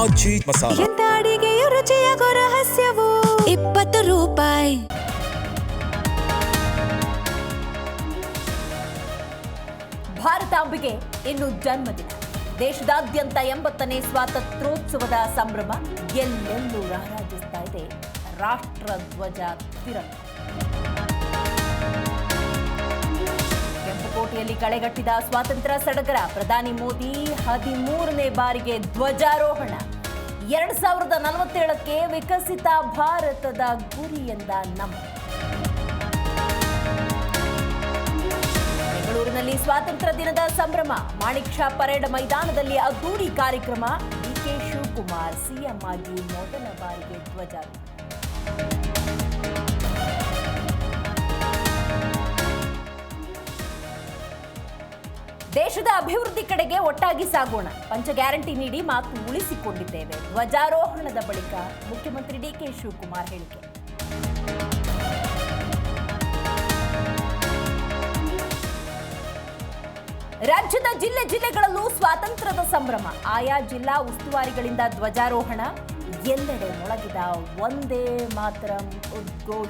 ಆಜಿ ಮಸಾಲ. ಎಂತ ಅಡಿಗೆಯ ರುಚಿಯಾಗೋ ರಹಸ್ಯವು 20 ರೂಪಾಯಿ. ಭಾರತಾಂಬೆಗೆ ಇನ್ನು ಜನ್ಮದಿನ. ದೇಶದಾದ್ಯಂತ 80ನೇ ಸ್ವಾತಂತ್ರ್ಯೋತ್ಸವದ ಸಂಭ್ರಮ. ಎಲ್ಲೆಲ್ಲೂ ರಾರಾಜಿಸ್ತಾ ಇದೆ ರಾಷ್ಟ್ರಧ್ವಜ ತಿರಂಗ. ಕೆಂಪುಕೋಟೆಯಲ್ಲಿ ಕಳೆಗಟ್ಟಿದ ಸ್ವಾತಂತ್ರ್ಯ ಸಡಗರ. ಪ್ರಧಾನಿ ಮೋದಿ 13ನೇ ಬಾರಿಗೆ ಧ್ವಜಾರೋಹಣ. 2047ಕ್ಕೆ ವಿಕಸಿತ ಭಾರತದ ಗುರಿಯಿಂದ ನಮ್ಮ. ಬೆಂಗಳೂರಿನಲ್ಲಿ ಸ್ವಾತಂತ್ರ್ಯ ದಿನದ ಸಂಭ್ರಮ. ಮಾಣಿಕ್ ಷಾ ಪರೇಡ್ ಮೈದಾನದಲ್ಲಿ ಅದ್ದೂರಿ ಕಾರ್ಯಕ್ರಮ. ಡಿಕೆ ಶಿವಕುಮಾರ್ ಸಿಎಂ ಆಗಿ ಮೊದಲ ಬಾರಿಗೆ ಧ್ವಜಾರೋಹಣ. ದೇಶದ ಅಭಿವೃದ್ಧಿ ಕಡೆಗೆ ಒಟ್ಟಾಗಿ ಸಾಗೋಣ. ಪಂಚ ಗ್ಯಾರಂಟಿ ನೀಡಿ ಮಾತು ಉಳಿಸಿಕೊಂಡಿದ್ದೇವೆ. ಧ್ವಜಾರೋಹಣದ ಬಳಿಕ ಮುಖ್ಯಮಂತ್ರಿ ಡಿಕೆ ಶಿವಕುಮಾರ್ ಹೇಳಿಕೆ. ರಾಜ್ಯದ ಜಿಲ್ಲೆಗಳಲ್ಲೂ ಸ್ವಾತಂತ್ರ್ಯದ ಸಂಭ್ರಮ. ಆಯಾ ಜಿಲ್ಲಾ ಉಸ್ತುವಾರಿಗಳಿಂದ ಧ್ವಜಾರೋಹಣ. ಎಲ್ಲೆಡೆ ಮೊಳಗಿದ ಒಂದೇ ಮಾತರಂ ಉದ್ಘೋಷ.